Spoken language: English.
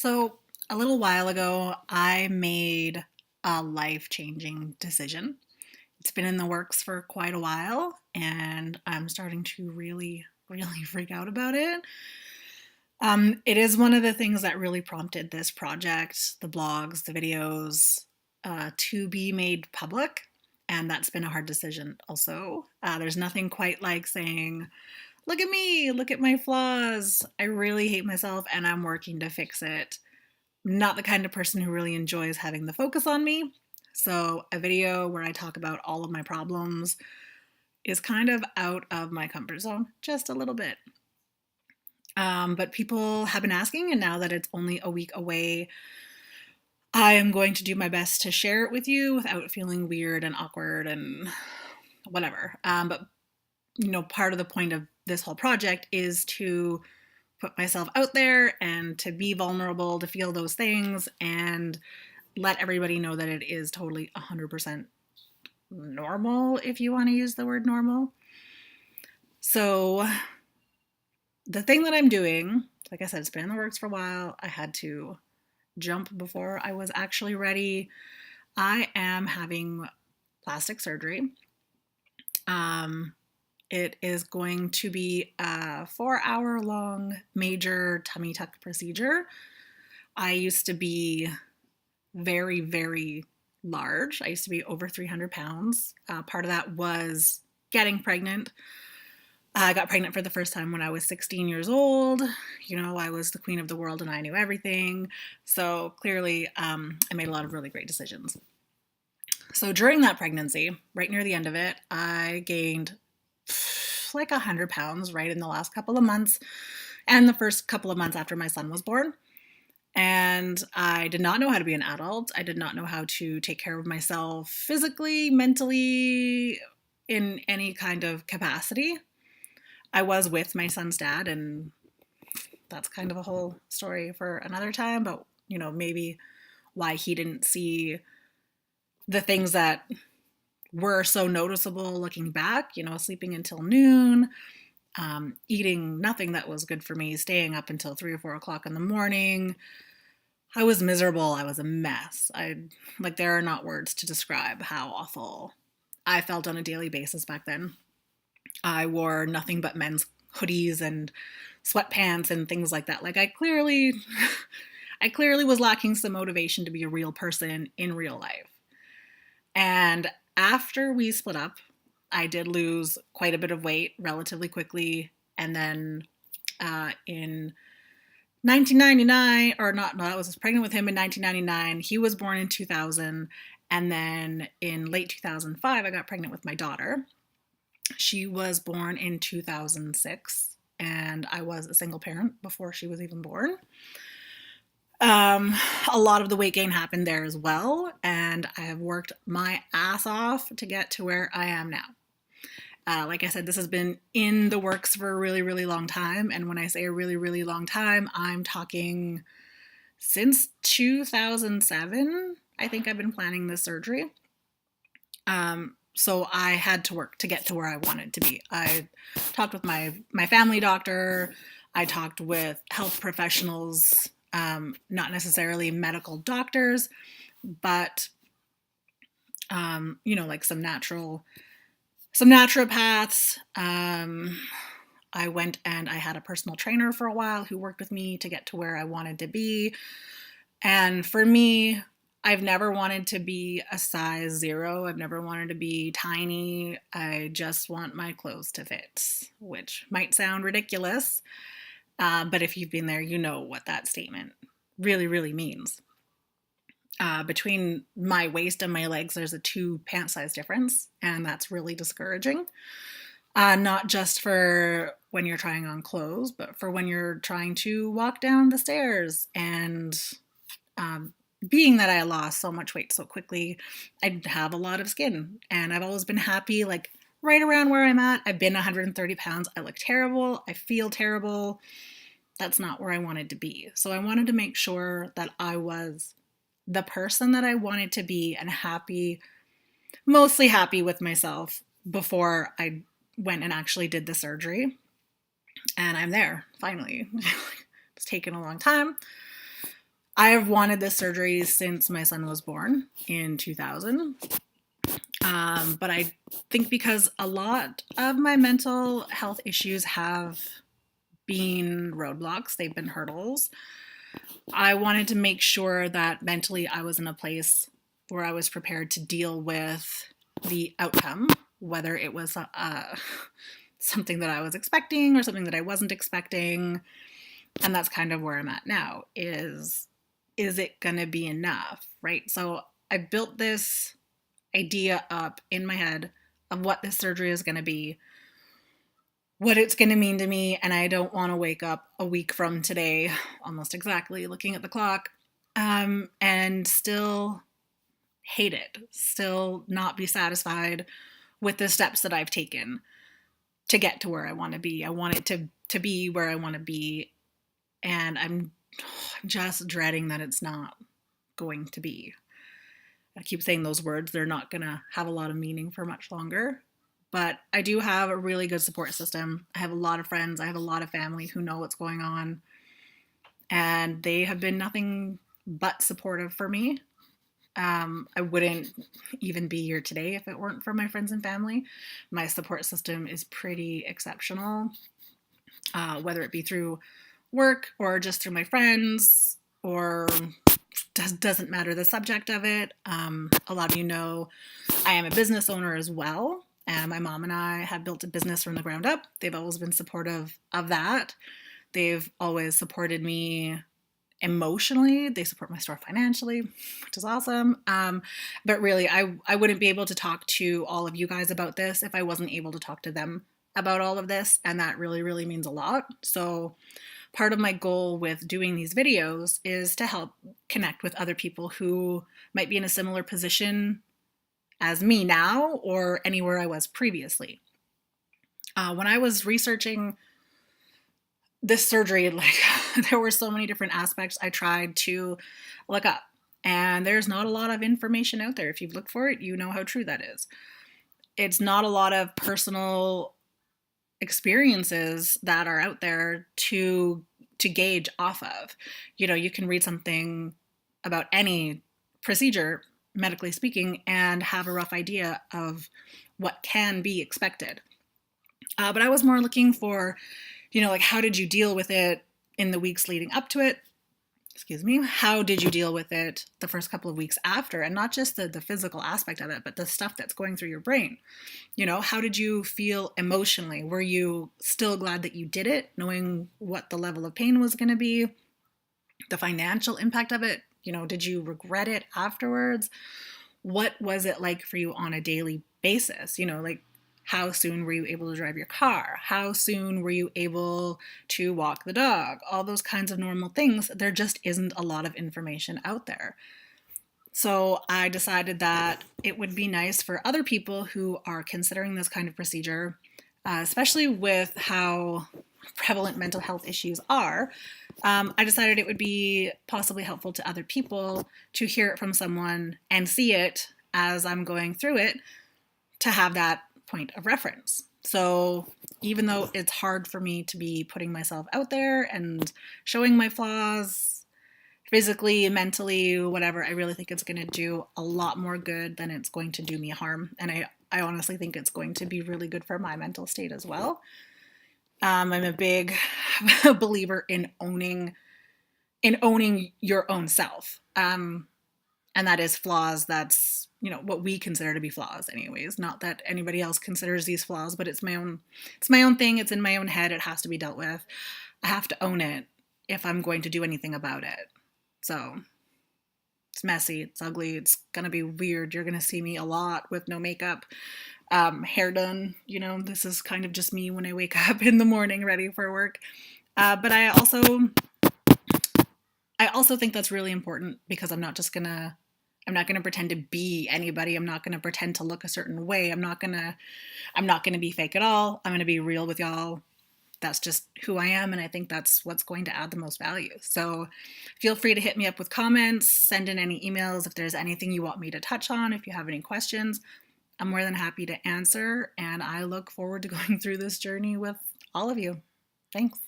So, a little while ago, I made a life-changing decision. It's been in the works for quite a while, and I'm starting to really freak out about it. It is one of the things that really prompted this project, the blogs, the videos, to be made public. And that's been a hard decision also. There's nothing quite like saying, look at me, look at my flaws. I really hate myself and I'm working to fix it. Not the kind of person who really enjoys having the focus on me. So, a video where I talk about all of my problems is kind of out of my comfort zone, just a little bit. But people have been asking, and now that it's only a week away, I am going to do my best to share it with you without feeling weird and awkward and whatever. But part of the point of this whole project is to put myself out there and to be vulnerable, to feel those things, and let everybody know that it is totally 100% normal, if you want to use the word normal. So, the thing that I'm doing, like I said, it's been in the works for a while. I had to jump before I was actually ready. I am having plastic surgery. It is going to be a 4-hour long major tummy tuck procedure. I used to be very, very large. I used to be over 300 pounds. Part of that was getting pregnant. I got pregnant for the first time when I was 16 years old. I was the queen of the world and I knew everything. So clearly, I made a lot of really great decisions. So during that pregnancy, right near the end of it, I gained like 100 pounds right in the last couple of months and the first couple of months after my son was born. And I did not know how to be an adult. I did not know how to take care of myself physically, mentally, in any kind of capacity. I was with my son's dad, and that's kind of a whole story for another time, but maybe why he didn't see the things that were so noticeable looking back, sleeping until noon, eating nothing that was good for me, staying up until 3 or 4 o'clock in the morning. I was miserable. I was a mess. There are not words to describe how awful I felt on a daily basis back then. I wore nothing but men's hoodies and sweatpants and things like that. I clearly was lacking some motivation to be a real person in real life. And after we split up, I did lose quite a bit of weight relatively quickly. And then in 1999, I was pregnant with him in 1999. He was born in 2000. And then in late 2005, I got pregnant with my daughter. She was born in 2006, and I was a single parent before she was even born. A lot of the weight gain happened there as well, and I have worked my ass off to get to where I am now. Like I said, this has been in the works for a really, really long time, and when I say a really, really long time, I'm talking since 2007. I think I've been planning this surgery. So I had to work to get to where I wanted to be. I talked with my family doctor. I talked with health professionals, not necessarily medical doctors, but like some naturopaths. I went and I had a personal trainer for a while who worked with me to get to where I wanted to be. And for me, I've never wanted to be a size 0. I've never wanted to be tiny. I just want my clothes to fit, which might sound ridiculous. But if you've been there, you know what that statement really, really means. Between my waist and my legs, there's a 2 pant size difference, and that's really discouraging. Not just for when you're trying on clothes, but for when you're trying to walk down the stairs. And being that I lost so much weight so quickly, I have a lot of skin, and I've always been happy, right around where I'm at. I've been 130 pounds. I look terrible. I feel terrible. That's not where I wanted to be. So I wanted to make sure that I was the person that I wanted to be and happy, mostly happy with myself before I went and actually did the surgery. And I'm there, finally. It's taken a long time. I have wanted this surgery since my son was born in 2000. But I think because a lot of my mental health issues have been roadblocks, they've been hurdles. I wanted to make sure that mentally I was in a place where I was prepared to deal with the outcome, whether it was something that I was expecting or something that I wasn't expecting. And that's kind of where I'm at now is it going to be enough, right? So I built this idea up in my head of what this surgery is going to be, what it's going to mean to me, and I don't want to wake up a week from today, almost exactly, looking at the clock, and still hate it, still not be satisfied with the steps that I've taken to get to where I want to be. I want it to be where I want to be, and I'm just dreading that it's not going to be. I keep saying those words, they're not going to have a lot of meaning for much longer. But I do have a really good support system. I have a lot of friends, I have a lot of family who know what's going on. And they have been nothing but supportive for me. I wouldn't even be here today if it weren't for my friends and family. My support system is pretty exceptional, whether it be through work or just through my friends, or doesn't matter the subject of it. A lot of you know I am a business owner as well, and my mom and I have built a business from the ground up. They've always been supportive of that. They've always supported me emotionally. They support my store financially, which is awesome. But really, I wouldn't be able to talk to all of you guys about this if I wasn't able to talk to them about all of this, and that really, really means a lot. So part of my goal with doing these videos is to help connect with other people who might be in a similar position as me now or anywhere I was previously. When I was researching this surgery, like there were so many different aspects I tried to look up, and there's not a lot of information out there. If you've looked for it, you know how true that is. It's not a lot of personal experiences that are out there to gauge off of. You know, you can read something about any procedure, medically speaking, and have a rough idea of what can be expected. But I was more looking for, like, how did you deal with it in the weeks leading up to it? Excuse me. How did you deal with it the first couple of weeks after? And not just the physical aspect of it, but the stuff that's going through your brain. How did you feel emotionally? Were you still glad that you did it, knowing what the level of pain was going to be? The financial impact of it? Did you regret it afterwards? What was it like for you on a daily basis? Like, how soon were you able to drive your car? How soon were you able to walk the dog? All those kinds of normal things. There just isn't a lot of information out there. So I decided that it would be nice for other people who are considering this kind of procedure, especially with how prevalent mental health issues are. I decided it would be possibly helpful to other people to hear it from someone and see it as I'm going through it, to have that point of reference. So even though it's hard for me to be putting myself out there and showing my flaws physically, mentally, whatever, I really think it's going to do a lot more good than it's going to do me harm. And I honestly think it's going to be really good for my mental state as well. I'm a big believer in owning your own self. And that is flaws. That's, what we consider to be flaws anyways. Not that anybody else considers these flaws, but it's my own thing. It's in my own head. It has to be dealt with. I have to own it if I'm going to do anything about it. So it's messy. It's ugly. It's going to be weird. You're going to see me a lot with no makeup, hair done. This is kind of just me when I wake up in the morning ready for work. But I also think that's really important, because I'm not going to pretend to be anybody. I'm not going to pretend to look a certain way. I'm not going to be fake at all. I'm going to be real with y'all. That's just who I am, and I think that's what's going to add the most value. So feel free to hit me up with comments, send in any emails if there's anything you want me to touch on. If you have any questions, I'm more than happy to answer, and I look forward to going through this journey with all of you. Thanks.